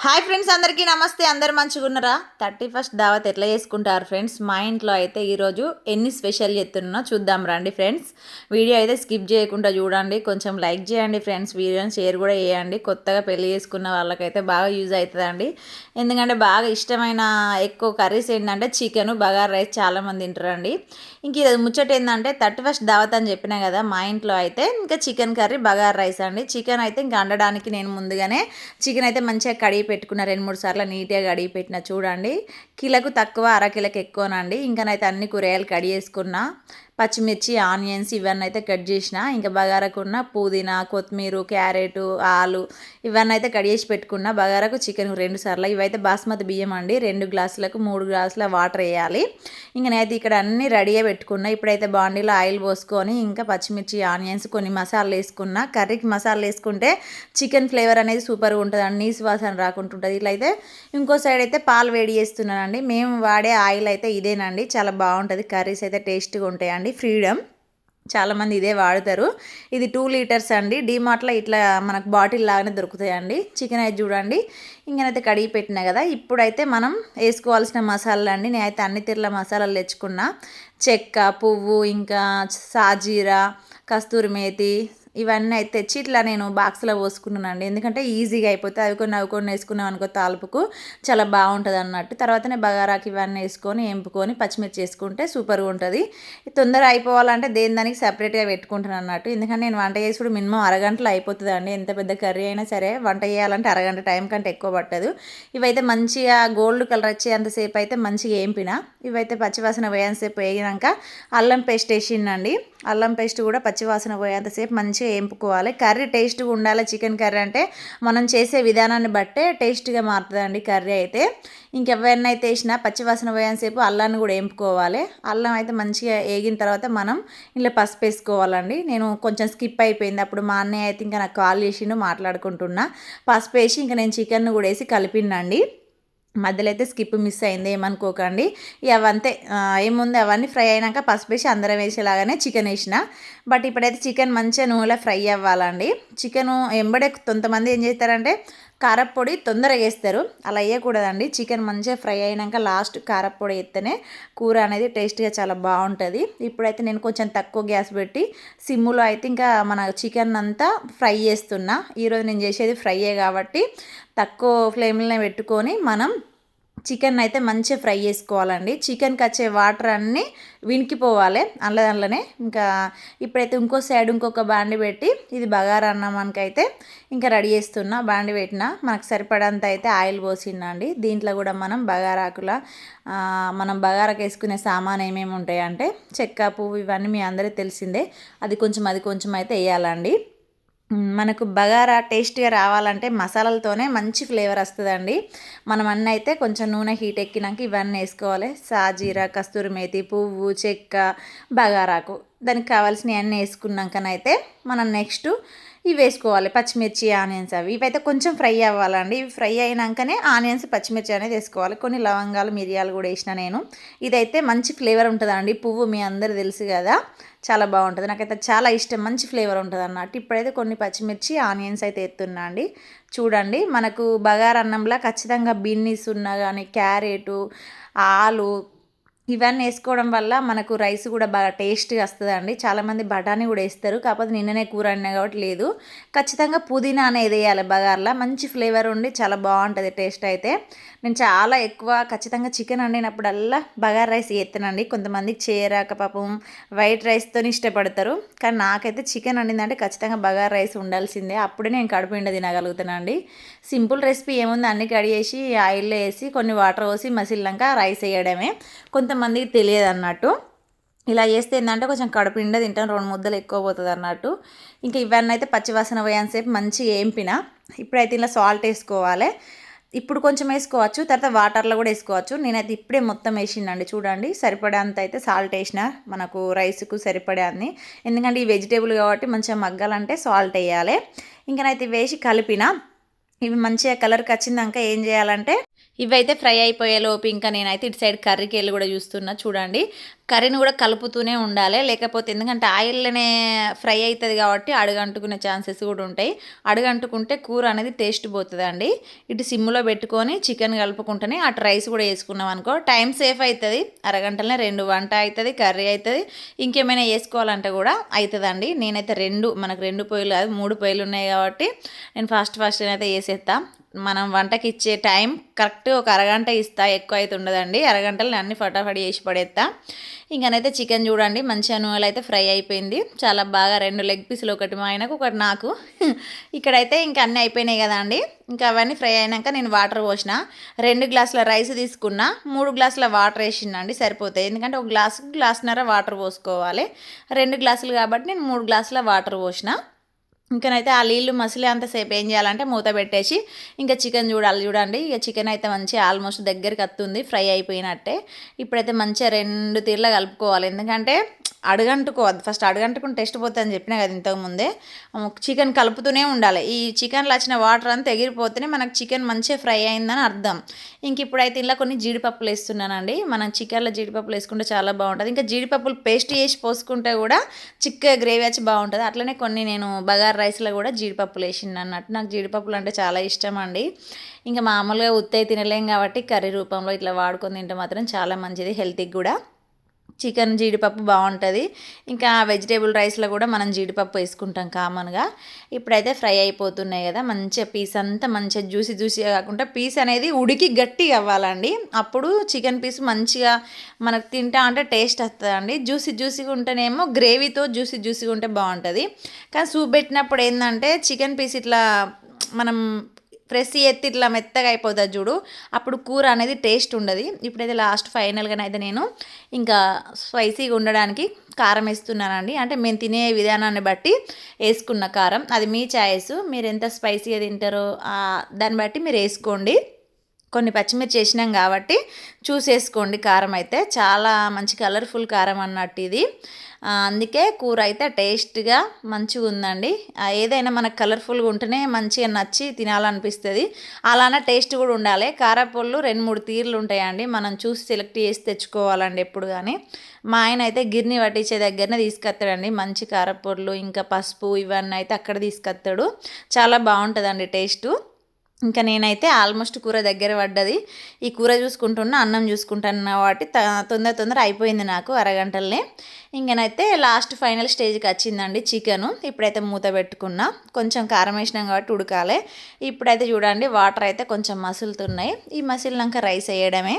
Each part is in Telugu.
హాయ్ ఫ్రెండ్స్, అందరికీ నమస్తే. అందరు మంచిగా ఉన్నారా? 31st దావత్ ఎట్లా చేసుకుంటారు ఫ్రెండ్స్? మా ఇంట్లో అయితే ఈరోజు ఎన్ని స్పెషల్ చేస్తున్నా చూద్దాం రండి ఫ్రెండ్స్. వీడియో అయితే స్కిప్ చేయకుండా చూడండి, కొంచెం లైక్ చేయండి ఫ్రెండ్స్, వీడియోని షేర్ కూడా చేయండి. కొత్తగా పెళ్లి చేసుకున్న వాళ్ళకైతే బాగా యూజ్ అవుతుందండి. ఎందుకంటే బాగా ఇష్టమైన ఎక్కువ కర్రీస్ ఏంటంటే చికెన్, బగారా రైస్ చాలామంది తింటారండి. ఇంక ఇది ముచ్చట ఏంటంటే 31st దావత్ అని చెప్పినా కదా, మా ఇంట్లో అయితే ఇంకా చికెన్ కర్రీ, బగారా రైస్ అండి. చికెన్ అయితే ఇంకా వండడానికి నేను ముందుగానే చికెన్ అయితే మంచిగా కడిగి పెట్టుకున్న, 2-3 సార్లు నీట్గా కడిగి పెట్టిన. చూడండి, కిలోకు తక్కువ, అరకిలోకి ఎక్కువనండి. ఇంకనైతే అన్ని కూరగాయలు కడిగేసుకున్నా. పచ్చిమిర్చి, ఆనియన్స్ ఇవన్నీ అయితే కట్ చేసిన. ఇంకా బగారాకున్న పుదీనా, కొత్తిమీర, క్యారెట్, ఆలు ఇవన్నీ అయితే కట్ చేసి పెట్టుకున్నా. బగారాకు చికెన్ 2 సార్లు. ఇవైతే బాస్మతి బియ్యం అండి. 2 గ్లాసులకు 3 గ్లాసుల వాటర్ వేయాలి. ఇంకా నేనైతే ఇక్కడ అన్నీ రెడీగా పెట్టుకున్నా. ఇప్పుడైతే బాండీలో ఆయిల్ పోసుకొని ఇంకా పచ్చిమిర్చి, ఆనియన్స్, కొన్ని మసాలాలు వేసుకున్నా. కర్రీకి మసాలాలు వేసుకుంటే చికెన్ ఫ్లేవర్ అనేది సూపర్గా ఉంటుంది అండి, నీసు వాసన రాకుంటుంటుంది. ఇట్లయితే ఇంకో సైడ్ అయితే పాలు వేడి చేస్తున్నానండి. మేము వాడే ఆయిల్ అయితే ఇదేనండి, చాలా బాగుంటుంది. కర్రీస్ అయితే టేస్ట్గా ఉంటాయండి. ఫ్రీడమ్ చాలామంది ఇదే వాడతారు. ఇది 2 లీటర్స్ అండి. డీమార్ట్లో ఇట్లా మనకు బాటిల్ లాగానే దొరుకుతాయండి. చికెన్ అయితే చూడండి ఇంకనైతే కడిగి పెట్టినా కదా. ఇప్పుడైతే మనం వేసుకోవాల్సిన మసాలాలు అండి. నేనైతే అన్ని తీర్ల మసాలాలు తెచ్చుకున్నా. చెక్క, పువ్వు, ఇంకా సాజీరా, కస్తూరి మేతి ఇవన్నీ అయితే తెచ్చి ఇట్లా నేను బాక్స్లో పోసుకున్నానండి. ఎందుకంటే ఈజీగా అయిపోతుంది. అవి కొన్ని వేసుకున్నాం అనుకో తాలుపుకు చాలా బాగుంటుంది అన్నట్టు. తర్వాతనే బగారాకి ఇవన్నీ వేసుకొని ఎంపుకొని పచ్చిమిర్చి వేసుకుంటే సూపర్గా ఉంటుంది. తొందర అయిపోవాలంటే దానికి సపరేట్గా పెట్టుకుంటాను అన్నట్టు. ఎందుకంటే నేను వంట చేసుడు మినిమం అరగంటలో అయిపోతుంది అండి. ఎంత పెద్ద కర్రీ అయినా సరే వంట చేయాలంటే అరగంట టైం కంటే ఎక్కువ పట్టదు. ఇవైతే మంచిగా గోల్డ్ కలర్ వచ్చేంతసేపు అయితే మంచిగా వేంపిన. ఇవైతే పచ్చివాసన పోయేంతసేపు వేగినాక అల్లం పేస్ట్ వేసిండండి. అల్లం పేస్ట్ కూడా పచ్చివాసన పోయేంతసేపు మంచిగా వేపుకోవాలి. కర్రీ టేస్ట్గా ఉండాలి. చికెన్ కర్రీ అంటే మనం చేసే విధానాన్ని బట్టే టేస్ట్గా మారుతుందండి కర్రీ అయితే. ఇంకెవరినైతే అయితే వేసినా పచ్చివాసన పోయేంతసేపు అల్లాన్ని కూడా వేపుకోవాలి. అల్లం అయితే మంచిగా వేగిన తర్వాత మనం ఇంట్లో పసుపు వేసుకోవాలండి. నేను కొంచెం స్కిప్ అయిపోయింది. అప్పుడు మా అన్నయ్య అయితే ఇంకా నాకు కాల్ చేసిండు, మాట్లాడుకుంటున్నా. పసుపు వేసి ఇంకా నేను చికెన్ కూడా వేసి కలిపినండి. మధ్యలో అయితే స్కిప్ మిస్ అయింది, ఏమనుకోకండి. ఇక అవంతే, ఏముంది అవన్నీ ఫ్రై అయినాక పసుపు వేసి అందరం వేసేలాగానే చికెన్ వేసిన. బట్ ఇప్పుడైతే చికెన్ మంచిగా నూనెలో ఫ్రై అవ్వాలండి. చికెను ఎంబడే కొంతమంది ఏం చేస్తారంటే కారప్పొడి తొందరగా వేస్తారు, అలా వేయకూడదండి. చికెన్ మంచిగా ఫ్రై అయినాక లాస్ట్ కారప్పొడి వేస్తేనే కూర అనేది టేస్ట్గా చాలా బాగుంటుంది. ఇప్పుడైతే నేను కొంచెం తక్కువ గ్యాస్ పెట్టి సిమ్ములో అయితే ఇంకా మన చికెన్ అంతా ఫ్రై చేస్తున్నా. ఈరోజు నేను చేసేది ఫ్రైయే కాబట్టి తక్కువ ఫ్లేమ్లోనే పెట్టుకొని మనం చికెన్ అయితే మంచిగా ఫ్రై చేసుకోవాలండి. చికెన్కి వచ్చే వాటర్ అన్నీ వినికిపోవాలి అందులోనే. ఇంకా ఇప్పుడైతే ఇంకో సైడ్ ఇంకొక బాండి పెట్టి ఇది బగారా అన్నామానికైతే ఇంకా రెడీ చేస్తున్నా. బాండి పెట్టిన మనకు సరిపడంత అయితే ఆయిల్ పోసిందండి. దీంట్లో కూడా మనం బగారాకుల మనం బగారాకు వేసుకునే సామాన్ ఏమేమి ఉంటాయంటే చెక్క, పువ్వు ఇవన్నీ మీ అందరికీ తెలిసిందే. అది కొంచెం అయితే వేయాలండి. మనకు బగారా టేస్ట్గా రావాలంటే మసాలాలతోనే మంచి ఫ్లేవర్ వస్తుందండి. మనం అన్నీ అయితే కొంచెం నూనె హీట్ ఎక్కినాక ఇవన్నీ వేసుకోవాలి. సాజీరా, కస్తూరి మేతి, పువ్వు, చెక్క, బగారాకు దానికి కావాల్సినవి అన్నీ వేసుకున్నాకనైతే మనం నెక్స్ట్ ఇవి వేసుకోవాలి. పచ్చిమిర్చి, ఆనియన్స్ ఇవైతే కొంచెం ఫ్రై అవ్వాలండి. ఇవి ఫ్రై అయినాకనే ఆనియన్స్, పచ్చిమిర్చి అనేది వేసుకోవాలి. కొన్ని లవంగాలు, మిరియాలు కూడా వేసిన నేను. ఇదైతే మంచి ఫ్లేవర్ ఉంటుందండి. పువ్వు మీ అందరు తెలుసు కదా, చాలా బాగుంటుంది. నాకైతే చాలా ఇష్టం, మంచి ఫ్లేవర్ ఉంటుంది అన్నట్టు. ఇప్పుడైతే కొన్ని పచ్చిమిర్చి, ఆనియన్స్ అయితే ఎత్తున్నా అండి. చూడండి, మనకు బగారా అన్నంలో ఖచ్చితంగా బీన్స్ ఉన్నా కానీ క్యారెటు, ఆలు ఇవన్నీ వేసుకోవడం వల్ల మనకు రైస్ కూడా బాగా టేస్ట్గా వస్తుందండి. చాలామంది బఠానీ కూడా వేస్తారు, కాకపోతే నిన్ననే కూర అన్నా కాబట్టి లేదు. ఖచ్చితంగా పుదీనా అనేది వేయాలి బగార్లా, మంచి ఫ్లేవర్ ఉండి చాలా బాగుంటుంది టేస్ట్ అయితే. నేను చాలా ఎక్కువ ఖచ్చితంగా చికెన్ వండినప్పుడల్లా బగారా రైస్ చేస్తానండి. కొంతమందికి చేయరాక పాపం వైట్ రైస్తో ఇష్టపడతారు, కానీ నాకైతే చికెన్ వండిందంటే ఖచ్చితంగా బగారా రైస్ ఉండాల్సిందే. అప్పుడే నేను కడుపు నిండా తినగలుగుతానండి. సింపుల్ రెసిపీ ఏముంది, అన్ని కడిగేసి ఆయిల్లో వేసి కొన్ని వాటర్ పోసి మసిలినాక రైస్ వేయడమే. కొంతమందికి తెలియదు అన్నట్టు. ఇలా చేస్తే ఏంటంటే కొంచెం కడుపు నిండా తింటాం, 2 ముద్దలు ఎక్కువ పోతుంది అన్నట్టు. ఇంకా ఇవన్నీ అయితే పచ్చివాసన పోయేంతసేపు మంచిగా వేంపిన. ఇప్పుడైతే ఇలా సాల్ట్ వేసుకోవాలి. ఇప్పుడు కొంచెం వేసుకోవచ్చు, తర్వాత వాటర్లో కూడా వేసుకోవచ్చు. నేనైతే ఇప్పుడే మొత్తం వేసిందండి. చూడండి, సరిపడేంత అయితే సాల్ట్ వేసిన, మనకు రైస్కు సరిపడే. ఎందుకంటే ఈ వెజిటేబుల్ కాబట్టి మంచిగా మగ్గాలంటే సాల్ట్ వేయాలి. ఇంకనైతే వేసి కలిపిన. ఇవి మంచిగా కలర్కి వచ్చిందాక ఏం చేయాలంటే ఇవైతే ఫ్రై అయిపోయే లోపు ఇంకా నేనైతే ఇటు సైడ్ కర్రీకి వెళ్ళి కూడా చూస్తున్నా. చూడండి, కర్రీని కూడా కలుపుతూనే ఉండాలి, లేకపోతే ఎందుకంటే ఆయిల్లోనే ఫ్రై అవుతుంది కాబట్టి అడుగంటుకునే ఛాన్సెస్ కూడా ఉంటాయి. అడుగంటుకుంటే కూర అనేది టేస్ట్ పోతుందండి. ఇటు సిమ్లో పెట్టుకొని చికెన్ కలుపుకుంటేనే అటు రైస్ కూడా వేసుకున్నాం అనుకో టైం సేఫ్ అవుతుంది. అరగంటలోనే 2 వంట అవుతుంది, కర్రీ అవుతుంది, ఇంకేమైనా వేసుకోవాలంటే కూడా అవుతుందండి. నేనైతే మనకు 2 పొయ్యిలు కాదు 3 పొయ్యిలు ఉన్నాయి కాబట్టి నేను ఫాస్ట్ అయితే వేసేస్తా. మనం వంటకి ఇచ్చే టైం కరెక్ట్ ఒక అరగంట ఇస్తా, ఎక్కువ అయితే ఉండదండి. అరగంటలో అన్ని ఫటాఫట్ చేసి పడేస్తా. ఇంకనైతే చికెన్ చూడండి మంచిగా నూనెలో అయితే ఫ్రై అయిపోయింది. చాలా బాగా 2 లెగ్ పీసులు, ఒకటి మా ఆయనకు ఒకటి నాకు. ఇక్కడైతే ఇంకా అన్నీ అయిపోయినాయి కదా అండి. ఇంకా అవన్నీ ఫ్రై అయినాక నేను వాటర్ పోసిన. 2 గ్లాసుల రైస్ తీసుకున్నా, 3 గ్లాసుల వాటర్ వేసిందండి సరిపోతాయి. ఎందుకంటే ఒక గ్లాసున్నర వాటర్ పోసుకోవాలి. 2 గ్లాసులు కాబట్టి నేను 3 గ్లాసుల వాటర్ పోసిన. ఇంకనైతే ఆ నీళ్ళు మసిలే అంతసేపు ఏం చేయాలంటే మూత పెట్టేసి ఇంకా చికెన్ చూడండి. ఇక చికెన్ అయితే మంచిగా ఆల్మోస్ట్ దగ్గరికి వస్తుంది, ఫ్రై అయిపోయినట్టే. ఇప్పుడైతే మంచిగా 2 తీర్ల కలుపుకోవాలి, ఎందుకంటే అడుగంటుకోవద్దు. ఫస్ట్ అడుగంటుకుని టెస్ట్ పోతుంది అని చెప్పినా కదా ఇంతకుముందే. చికెన్ కలుపుతూనే ఉండాలి. ఈ చికెన్లో వచ్చిన వాటర్ అంతా ఎగిరిపోతేనే మనకు చికెన్ మంచిగా ఫ్రై అయిందని అర్థం. ఇంక ఇప్పుడైతే ఇలా కొన్ని జీడిపప్పులు వేస్తున్నానండి. మనం చికెన్లో జీడిపప్పులు వేసుకుంటే చాలా బాగుంటుంది. ఇంకా జీడిపప్పులు పేస్ట్ చేసి పోసుకుంటే కూడా చిక్కగా గ్రేవీ వచ్చి బాగుంటుంది. అట్లనే కొన్ని నేను బగార్ రైస్లో కూడా జీడిపప్పులు వేసింది అన్నట్టు. నాకు జీడిపప్పులు అంటే చాలా ఇష్టం అండి. ఇంకా మామూలుగా ఉత్తయి తినలేం కాబట్టి కర్రీ రూపంలో ఇట్లా వాడుకొని తింటే మాత్రం చాలా మంచిది, హెల్త్కి కూడా. చికెన్ జీడిపప్పు బాగుంటుంది. ఇంకా వెజిటేబుల్ రైస్లో కూడా మనం జీడిపప్పు వేసుకుంటాం కామన్గా. ఇప్పుడైతే ఫ్రై అయిపోతున్నాయి కదా, మంచిగా పీస్ అంతా మంచిగా జ్యూసీగా కాకుండా పీస్ అనేది ఉడికి గట్టిగా అవ్వాలండి. అప్పుడు చికెన్ పీస్ మంచిగా మనకు తింటా అంటే టేస్ట్ వస్తుందండి. జ్యూసీగా ఉంటేనేమో గ్రేవీతో జ్యూసీగా ఉంటే బాగుంటుంది. కానీ సూప్ పెట్టినప్పుడు ఏంటంటే చికెన్ పీస్ ఇట్లా మనం ప్రెస్ ఎత్తి ఇట్లా మెత్తగా అయిపోతుంది చూడు, అప్పుడు కూర అనేది టేస్ట్ ఉండదు. ఇప్పుడైతే లాస్ట్ ఫైనల్గానైతే నేను ఇంకా స్పైసీగా ఉండడానికి కారం వేస్తున్నానండి. అంటే మేము తినే విధానాన్ని బట్టి వేసుకున్న కారం, అది మీ చాయిస్. మీరు ఎంత స్పైసీగా తింటారో దాన్ని బట్టి మీరు వేసుకోండి. కొన్ని పచ్చిమిర్చి వేసినాం కాబట్టి చూసేసుకోండి. కారం అయితే చాలా మంచి కలర్ఫుల్ కారం అన్నట్టు ఇది. అందుకే కూర అయితే టేస్ట్గా మంచిగా ఉందండి. ఏదైనా మనకు కలర్ఫుల్గా ఉంటేనే మంచిగా నచ్చి తినాలనిపిస్తుంది. అలానే టేస్ట్ కూడా ఉండాలి. కారపొళ్ళు 2-3 తీర్లు ఉంటాయండి, మనం చూసి సెలెక్ట్ చేసి తెచ్చుకోవాలండి ఎప్పుడు కానీ. మా ఆయన అయితే గిర్ని పట్టించే దగ్గరనే తీసుకొస్తాడండి మంచి కారపొళ్ళు, ఇంకా పసుపు ఇవన్నీ అయితే అక్కడ తీసుకొస్తాడు. చాలా బాగుంటుందండి టేస్టు. ఇంకా నేనైతే ఆల్మోస్ట్ కూర దగ్గర పడ్డది. ఈ కూర చూసుకుంటున్నా, అన్నం చూసుకుంటున్నా కాబట్టి తొందర అయిపోయింది నాకు అరగంటలనే. ఇంకనైతే లాస్ట్ ఫైనల్ స్టేజ్కి వచ్చిందండి చికెను. ఇప్పుడైతే మూత పెట్టుకున్నా, కొంచెం కారం వేసినాం కాబట్టి ఉడకాలి. ఇప్పుడైతే చూడండి వాటర్ అయితే కొంచెం మసులుతున్నాయి. ఈ మసిలినాక రైస్ వేయడమే.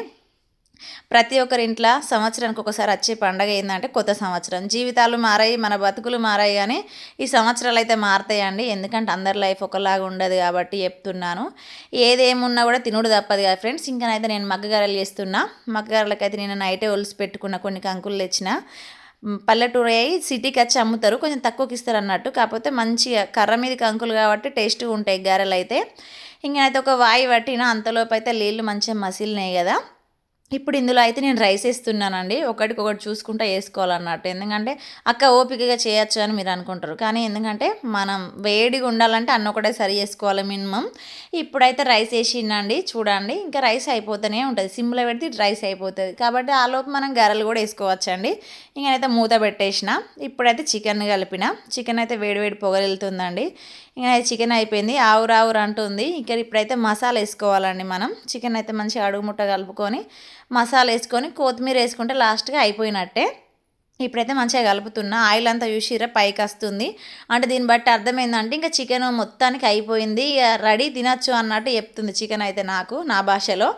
ప్రతి ఒక్కరి ఇంట్లో సంవత్సరానికి ఒకసారి వచ్చే పండగ ఏంటంటే కొత్త సంవత్సరం. జీవితాలు మారాయి, మన బతుకులు మారాయి, కానీ ఈ సంవత్సరాలు అయితే మారుతాయండి. ఎందుకంటే అందరి లైఫ్ ఒకలాగా ఉండదు కాబట్టి చెప్తున్నాను. ఏదేమున్నా కూడా తినుడు తప్పదు కదా ఫ్రెండ్స్. ఇంకనైతే నేను మగ్గగారెలు చేస్తున్నా. మగ్గగారెలకైతే నేను నైటే ఒలిసి పెట్టుకున్న, కొన్ని కంకులు తెచ్చిన. పల్లెటూరు అయ్యి సిటీకి వచ్చి అమ్ముతారు, కొంచెం తక్కువకి ఇస్తారు అన్నట్టు. కాకపోతే మంచిగా కర్ర మీద కంకులు కాబట్టి టేస్ట్గా ఉంటాయి గారెలు అయితే. ఇంకనైతే ఒక వాయి పట్టిన, అంతలోపు అయితే నీళ్ళు మంచిగా మసిలినాయి కదా. ఇప్పుడు ఇందులో అయితే నేను రైస్ వేస్తున్నానండి. ఒకటికొకటి చూసుకుంటూ వేసుకోవాలన్నట్టు. ఎందుకంటే అక్క ఓపికగా చేయొచ్చు అని మీరు అనుకుంటారు, కానీ ఎందుకంటే మనం వేడిగా ఉండాలంటే అన్న ఒకటే సరి చేసుకోవాలి మినిమం. ఇప్పుడైతే రైస్ వేసిందండి. చూడండి, ఇంకా రైస్ అయిపోతూనే ఉంటుంది. సిమ్లో పెడితే రైస్ అయిపోతుంది కాబట్టి ఆ లోపు మనం గారెలు కూడా వేసుకోవచ్చండి. ఇంకనైతే మూత పెట్టేసిన. ఇప్పుడైతే చికెన్ కలిపిన. చికెన్ అయితే వేడి పొగలుతుందండి. ఇంకా చికెన్ అయిపోయింది, ఆవురు అంటుంది. ఇప్పుడైతే మసాలా వేసుకోవాలండి మనం. చికెన్ అయితే మంచిగా అడుగుముట్ట కలుపుకొని మసాలా వేసుకొని కొత్తిమీర వేసుకుంటే లాస్ట్గా అయిపోయినట్టే. ఇప్పుడైతే మంచిగా కలుపుతున్నా. ఆయిల్ అంతా చూసిరా పైకి వస్తుంది అంటే దీన్ని బట్టి అర్థమైందంటే ఇంకా చికెన్ మొత్తానికి అయిపోయింది, ఇక రెడీ తినచ్చు అన్నట్టు చెప్తుంది చికెన్ అయితే నాకు, నా భాషలో.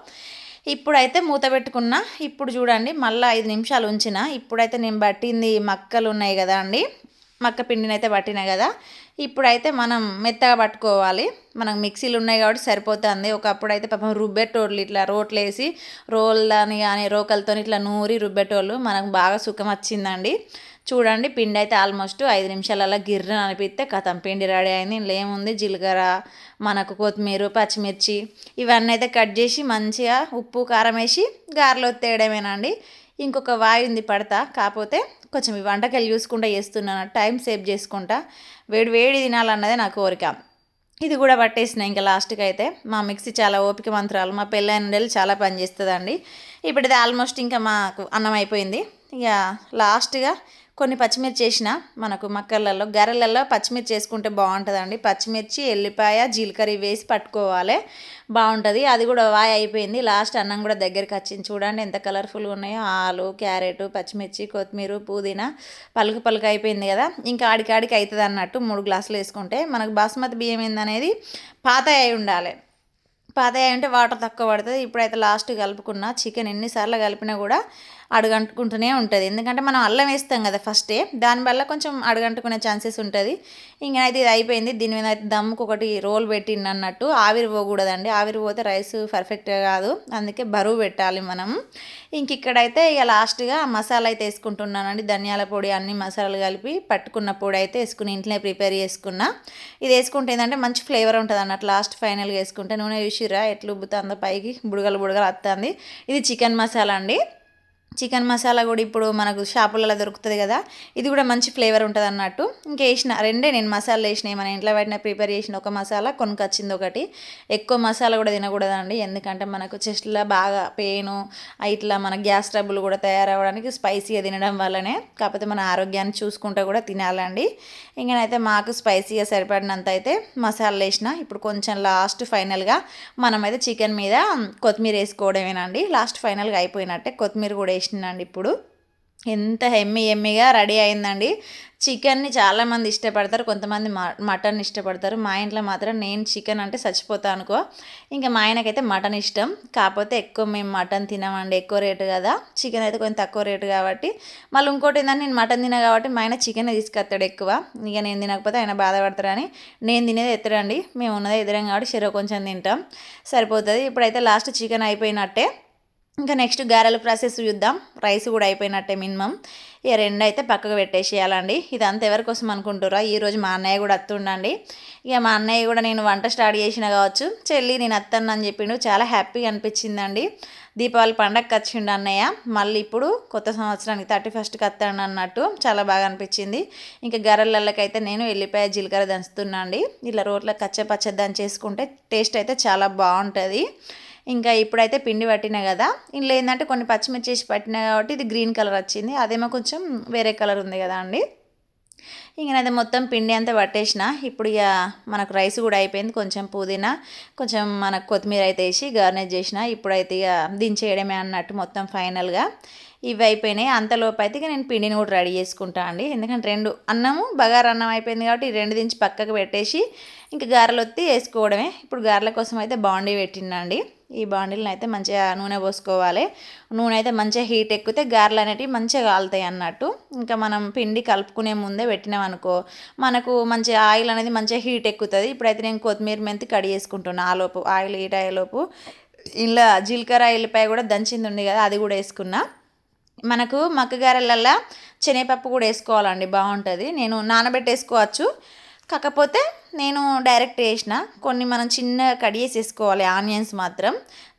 ఇప్పుడైతే మూత పెట్టుకున్నా. ఇప్పుడు చూడండి మళ్ళీ 5 నిమిషాలు ఉంచిన. ఇప్పుడైతే నేను పట్టింది మక్కలు ఉన్నాయి కదా అండి, మక్క పిండిని అయితే పట్టినా కదా. ఇప్పుడైతే మనం మెత్తగా పట్టుకోవాలి. మనకు మిక్సీలు ఉన్నాయి కాబట్టి సరిపోతుంది. ఒకప్పుడు అయితే పాపం రుబ్బెట్టోళ్ళు, ఇట్లా రోట్లు వేసి రోళ్ళని కానీ రోకలతో ఇట్లా నూరి రుబ్బెట్టోళ్ళు. మనకు బాగా సుఖం వచ్చిందండి. చూడండి పిండి అయితే ఆల్మోస్ట్ 5 నిమిషాలలో గిర్రని అనిపిస్తే కథం పిండి రెడీ అయింది. ఇందులో ఏముంది, జీలకర్ర, మనకు కొత్తిమీర, పచ్చిమిర్చి ఇవన్నీ అయితే కట్ చేసి మంచిగా ఉప్పు కారం వేసి గారెలో తేయడమేనండి. ఇంకొక వాయి ఉంది పడతా, కాకపోతే కొంచెం ఈ వంటకాలు చూసుకుంటా చేస్తున్నాను, టైం సేవ్ చేసుకుంటా. వేడి తినాలన్నదే నా కోరిక. ఇది కూడా పట్టేసిన ఇంకా లాస్ట్కి అయితే మా మిక్సీ చాలా ఓపిక మంత్రాలు, మా పెళ్ళైన నెలలు చాలా పని చేస్తుందండి. ఇప్పుడు ఇది ఆల్మోస్ట్ ఇంకా మాకు అన్నం అయిపోయింది. ఇక లాస్ట్గా కొన్ని పచ్చిమిర్చి వేసిన, మనకు మక్కర్లలో గరెలలో పచ్చిమిర్చి వేసుకుంటే బాగుంటుందండి. పచ్చిమిర్చి, ఎల్లిపాయ, జీలకర్ర వేసి పట్టుకోవాలి, బాగుంటుంది. అది కూడా వాయి అయిపోయింది. లాస్ట్ అన్నం కూడా దగ్గరికి వచ్చింది. చూడండి ఎంత కలర్ఫుల్గా ఉన్నాయో. ఆలు, క్యారెట్, పచ్చిమిర్చి, కొత్తిమీర, పుదీనా పలుకు పలుకు అయిపోయింది కదా. ఇంకా ఆడికాడికి అవుతుంది అన్నట్టు 3 గ్లాసులు వేసుకుంటే. మనకు బాస్మతి బియ్యం ఏందనేది పాత అయి ఉండాలి. పాతయ్య అంటే వాటర్ తక్కువ పడుతుంది. ఇప్పుడైతే లాస్ట్ కలుపుకున్న చికెన్ ఎన్నిసార్లు కలిపినా కూడా అడుగంటుకుంటూనే ఉంటుంది. ఎందుకంటే మనం అల్లం వేస్తాం కదా ఫస్టే, దానివల్ల కొంచెం అడుగంటుకునే ఛాన్సెస్ ఉంటుంది. ఇంకా అయితే ఇది అయిపోయింది. దీని మీద అయితే దమ్ముకు ఒకటి రోల్ పెట్టిండి అన్నట్టు. ఆవిరి పోకూడదండి, ఆవిరి పోతే రైస్ పర్ఫెక్ట్గా కాదు, అందుకే బరువు పెట్టాలి మనం. ఇంక ఇక్కడైతే ఇక లాస్ట్గా మసాలా అయితే వేసుకుంటున్నానండి. ధనియాల పొడి, అన్ని మసాలాలు కలిపి పట్టుకున్న పొడి అయితే వేసుకుని ఇంట్లోనే ప్రిపేర్ చేసుకున్నా. ఇది వేసుకుంటే ఏంటంటే మంచి ఫ్లేవర్ ఉంటుంది అన్నట్టు. లాస్ట్ ఫైనల్గా వేసుకుంటే నూనె చూసిరా ఎట్లా ఉబ్బుతుందో పైకి, బుడగలు బుడగలు వస్తుంది. ఇది చికెన్ మసాలా అండి. చికెన్ మసాలా కూడా ఇప్పుడు మనకు షాపులలో దొరుకుతుంది కదా, ఇది కూడా మంచి ఫ్లేవర్ ఉంటుంది అన్నట్టు. ఇంకా వేసిన రెండే నేను మసాలా వేసినాయి, మన ఇంట్లో వాటిని ప్రిపేర్ చేసిన ఒక మసాలా, కొనుకొచ్చింది ఒకటి. ఎక్కువ మసాలా కూడా తినకూడదండి, ఎందుకంటే మనకు చెస్ట్లో బాగా పెయిన్ ఇట్లా మన గ్యాస్ ట్రబుల్ కూడా తయారవడానికి స్పైసీగా తినడం వల్లనే. కాకపోతే మన ఆరోగ్యాన్ని చూసుకుంటూ కూడా తినాలండి. ఇంకనైతే మాకు స్పైసీగా సరిపడినంత అయితే మసాలా వేసిన. ఇప్పుడు కొంచెం లాస్ట్ ఫైనల్గా మనమైతే చికెన్ మీద కొత్తిమీర వేసుకోవడమేనండి. లాస్ట్ ఫైనల్గా అయిపోయినట్టే. కొత్తిమీర కూడా వేసినండి. ఇప్పుడు ఎంత ఎమ్మిగా రెడీ అయిందండి. చికెన్ని చాలామంది ఇష్టపడతారు, కొంతమంది మటన్ ఇష్టపడతారు. మా ఇంట్లో మాత్రం నేను చికెన్ అంటే చచ్చిపోతా అనుకో. ఇంకా మా ఆయనకైతే మటన్ ఇష్టం, కాకపోతే ఎక్కువ మేము మటన్ తినమండి, ఎక్కువ రేటు కదా. చికెన్ అయితే కొంచెం తక్కువ రేటు కాబట్టి. మళ్ళీ ఇంకోటి ఏంటంటే నేను మటన్ తిన కాబట్టి మా ఆయన చికెన్ తీసుకొస్తాడు ఎక్కువ. ఇక నేను తినకపోతే ఆయన బాధపడతారని నేను తినేది ఎత్తడండి. మేము ఉన్నదే ఎదురం కాబట్టి చెరో కొంచెం తింటాం, సరిపోతుంది. ఇప్పుడైతే లాస్ట్ చికెన్ అయిపోయినట్టే. ఇంకా నెక్స్ట్ గారెల ప్రాసెస్ చూద్దాం. రైస్ కూడా అయిపోయినట్టే మినిమం. ఇక రెండు అయితే పక్కకు పెట్టేసేయాలండి. ఇదంతా ఎవరికోసం అనుకుంటారా, ఈరోజు మా అన్నయ్య కూడా అత్తుండండి. ఇక మా అన్నయ్య కూడా నేను వంట స్టార్ట్ చేసిన కావచ్చు, చెల్లి నేను అత్తను అని చెప్పిండు. చాలా హ్యాపీగా అనిపించిందండి. దీపావళి పండగకి వచ్చిండు అన్నయ్య, మళ్ళీ ఇప్పుడు కొత్త సంవత్సరానికి 31st వస్తాడు అన్నట్టు. చాలా బాగా అనిపించింది. ఇంకా గారెలకైతే నేను ఎల్లిపాయ జీలకర్ర దంచుతున్నా అండి. ఇలా రోట్లో కచ్చపచ్చ దంచేసుకుంటే టేస్ట్ అయితే చాలా బాగుంటుంది. ఇంకా ఇప్పుడైతే పిండి పట్టినా కదా, ఇంట్లో ఏంటంటే కొన్ని పచ్చిమిర్చి వేసి పట్టినా కాబట్టి ఇది గ్రీన్ కలర్ వచ్చింది, అదేమో కొంచెం వేరే కలర్ ఉంది కదా అండి. ఇంకనైతే మొత్తం పిండి అంతా పట్టేసిన. ఇప్పుడు ఇక మనకు రైస్ కూడా అయిపోయింది. కొంచెం పుదీనా, కొంచెం మనకు కొత్తిమీర అయితే వేసి గార్నిష్ చేసిన. ఇప్పుడైతే ఇక దించేయడమే అన్నట్టు మొత్తం ఫైనల్గా. ఇవి అయిపోయినాయి. అంతలోపు అయితే ఇక నేను పిండిని కూడా రెడీ చేసుకుంటా అండి. ఎందుకంటే రెండు అన్నము బగారా అన్నం అయిపోయింది కాబట్టి ఈ రెండు దించి పక్కకు పెట్టేసి ఇంకా గారెలు ఒత్తి వేసుకోవడమే. ఇప్పుడు గారెల కోసం అయితే బాండీ పెట్టినండి. ఈ బాండీలను అయితే మంచిగా నూనె పోసుకోవాలి. నూనె అయితే మంచిగా హీట్ ఎక్కితే గారెలు అనేటివి మంచిగా కాలుతాయి అన్నట్టు. ఇంకా మనం పిండి కలుపుకునే ముందే పెట్టినాం అనుకో, మనకు మంచిగా ఆయిల్ అనేది మంచిగా హీట్ ఎక్కుతుంది. ఇప్పుడైతే నేను కొత్తిమీర మెంతి కడి చేసుకుంటున్నాను. ఆలోపు ఆయిల్ హీట్ అయ్యేలోపు ఇలా జీలకర్ర ఎల్లిపాయ కూడా దంచింది ఉంది కదా, అది కూడా వేసుకున్నా. మనకు మక్కగారెలల్లో శనగపప్పు కూడా వేసుకోవాలండి, బాగుంటుంది. నేను నానబెట్టేసుకోవచ్చు, కాకపోతే నేను డైరెక్ట్ వేసిన. కొన్ని మనం చిన్నగా కడిగేసి వేసుకోవాలి. ఆనియన్స్ మాత్రం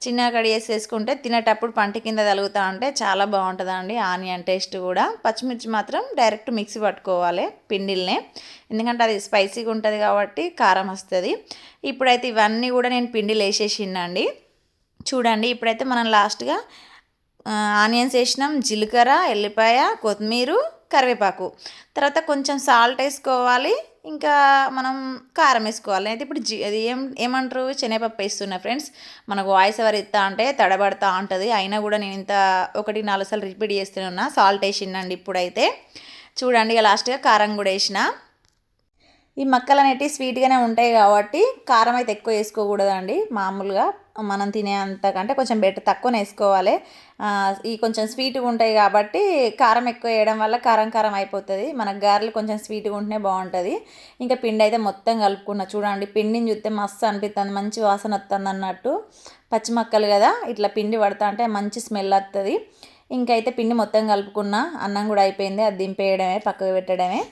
చిన్నగా కడిగేసి వేసుకుంటే తినేటప్పుడు పంట కింద తగులుతూ ఉంటే చాలా బాగుంటుందండి ఆనియన్ టేస్ట్ కూడా. పచ్చిమిర్చి మాత్రం డైరెక్ట్ మిక్సీ పట్టుకోవాలి పిండిల్నే, ఎందుకంటే అది స్పైసీగా ఉంటుంది కాబట్టి కారం వస్తుంది. ఇప్పుడైతే ఇవన్నీ కూడా నేను పిండిలు వేసేసిందండి. చూడండి ఇప్పుడైతే మనం లాస్ట్గా ఆనియన్స్ వేసినాం, జీలకర్ర, ఎల్లిపాయ, కొత్తిమీర, కరివేపాకు, తర్వాత కొంచెం సాల్ట్ వేసుకోవాలి, ఇంకా మనం కారం వేసుకోవాలి. అయితే ఇప్పుడు అది ఏమంటారు శనగపప్పు వేస్తున్నా ఫ్రెండ్స్. మనకు వాయిస్ ఎవరు ఇస్తా అంటే తడబడతా ఉంటుంది, అయినా కూడా నేను ఇంత 1-4 సార్లు రిపీట్ చేస్తున్నా. సాల్ట్ వేసిందండి. ఇప్పుడైతే చూడండి ఇక లాస్ట్గా కారం కూడా వేసిన. ఈ మక్కలు అనేటివి స్వీట్గానే ఉంటాయి కాబట్టి కారం అయితే ఎక్కువ వేసుకోకూడదండి. మామూలుగా మనం తినే అంతకంటే కొంచెం తక్కువనే వేసుకోవాలి. ఈ కొంచెం స్వీట్గా ఉంటాయి కాబట్టి కారం ఎక్కువ వేయడం వల్ల కారం అయిపోతుంది. మనకు గారెలు కొంచెం స్వీట్గా ఉంటేనే బాగుంటుంది. ఇంకా పిండి అయితే మొత్తం కలుపుకున్నా. చూడండి పిండిని చూస్తే మస్తు అనిపిస్తుంది, మంచి వాసన వస్తుంది అన్నట్టు. పచ్చిమక్కలు కదా, ఇట్లా పిండి పడతా అంటే మంచి స్మెల్ వస్తుంది. ఇంకైతే పిండి మొత్తం కలుపుకున్నా. అన్నం కూడా అయిపోయింది, అది దింపేయడమే, పక్కకు పెట్టడమే.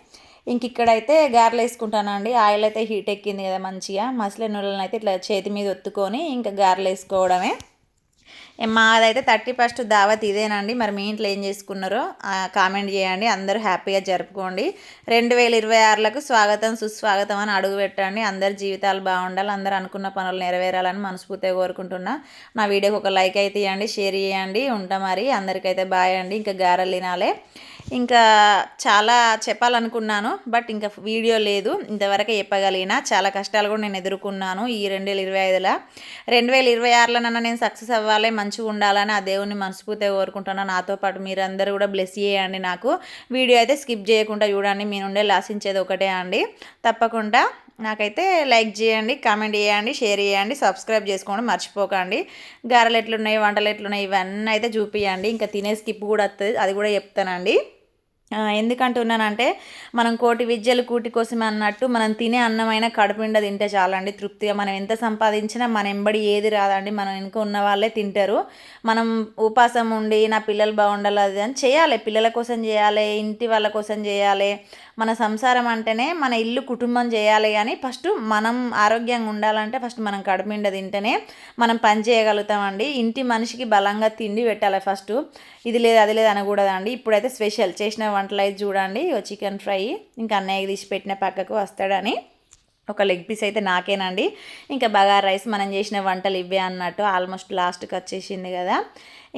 ఇంక ఇక్కడైతే గారెలు వేసుకుంటానండి. ఆయిల్ అయితే హీట్ ఎక్కింది కదా మంచిగా. మసలి నూనెలను అయితే ఇట్లా చేతి మీద ఒత్తుకొని ఇంకా గారెలు వేసుకోవడమే. మాదైతే 31st దావత్ ఇదేనండి. మరి మీ ఇంట్లో ఏం చేసుకున్నారో కామెంట్ చేయండి. అందరూ హ్యాపీగా జరుపుకోండి. 2026లకు స్వాగతం సుస్వాగతం అని అడుగు పెట్టండి. అందరి జీవితాలు బాగుండాలి, అందరూ అనుకున్న పనులు నెరవేరాలని మనస్ఫూర్తిగా కోరుకుంటున్నా. నా వీడియోకి ఒక లైక్ అయితే ఇవ్వండి, షేర్ చేయండి. ఉంటా మరి. అందరికైతే బాయ్ అండి. ఇంకా గారెలు తినాలి. ఇంకా చాలా చెప్పాలనుకున్నాను, బట్ ఇంకా వీడియో లేదు. ఇంతవరకే చెప్పగలిగిన. చాలా కష్టాలు కూడా నేను ఎదుర్కొన్నాను ఈ 2025లో. 2026లో నేను సక్సెస్ అవ్వాలి, మంచిగా ఉండాలని ఆ దేవుని మనస్ఫూర్తిగా కోరుకుంటున్నాను. నాతో పాటు మీరందరూ కూడా బ్లెస్ చేయండి. నాకు వీడియో అయితే స్కిప్ చేయకుండా చూడండి. మీ నుండే లాసించేది ఒకటే అండి. తప్పకుండా నాకైతే లైక్ చేయండి, కామెంట్ చేయండి, షేర్ చేయండి, సబ్స్క్రైబ్ చేసుకోండి మర్చిపోకండి. గారెలు ఎట్లున్నాయి, వంటలు ఎట్లున్నాయి ఇవన్నీ అయితే చూపియండి. ఇంకా తినే స్కిప్ కూడా వస్తుంది, అది కూడా చెప్తానండి. ఎందుకంటున్నానంటే మనం కోటి విద్యలు కూటి కోసం అన్నట్టు మనం తినే అన్నమైన కడుపుండా తింటే చాలండి తృప్తిగా. మనం ఎంత సంపాదించినా మన ఎంబడి ఏది రాదండి, మనం వెనుక ఉన్న వాళ్ళే తింటారు. మనం ఉపాసం ఉండి నా పిల్లలు బాగుండాలి అది అని చేయాలి, పిల్లల కోసం చేయాలి, ఇంటి వాళ్ళ కోసం చేయాలి. మన సంసారం అంటేనే మన ఇల్లు కుటుంబం చేయాలి. కానీ ఫస్ట్ మనం ఆరోగ్యంగా ఉండాలంటే ఫస్ట్ మనం కడుపుండా తింటేనే మనం పని చేయగలుగుతామండి. ఇంటి మనిషికి బలంగా తిండి పెట్టాలి ఫస్ట్. ఇది లేదు అది లేదు అనకూడదండి. ఇప్పుడైతే స్పెషల్ చేసిన వంటలు అయితే చూడండి. చికెన్ ఫ్రై ఇంకా అన్నయ్యకి తీసి పెట్టిన పక్కకు వస్తాడని ఒక లెగ్ పీస్ అయితే నాకేనండి. ఇంకా బగారా రైస్ మనం చేసిన వంటలు ఇవే అన్నట్టు ఆల్మోస్ట్ లాస్ట్కి వచ్చేసింది కదా.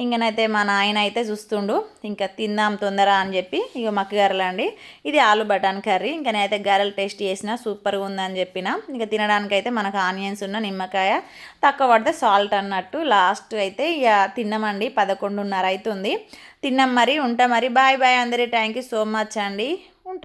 ఇంకనైతే మా నాయన అయితే చూస్తుండు, ఇంకా తిందాం తొందర అని చెప్పి ఇక మక్క గారెలు అండి. ఇది ఆలు బటాన్ కర్రీ. ఇంకా నేనైతే గారెలు టేస్ట్ చేసిన సూపర్గా ఉందని చెప్పిన. ఇంకా తినడానికైతే మనకు ఆనియన్స్ ఉన్న నిమ్మకాయ తక్కువ పడితే సాల్ట్ అన్నట్టు. లాస్ట్ అయితే ఇక తిన్నామండి. 11:30 అవుతుంది. తిన్నాం మరి. ఉంటా మరి. బాయ్ బాయ్ అందరి. థ్యాంక్ యూ సో మచ్ అండి.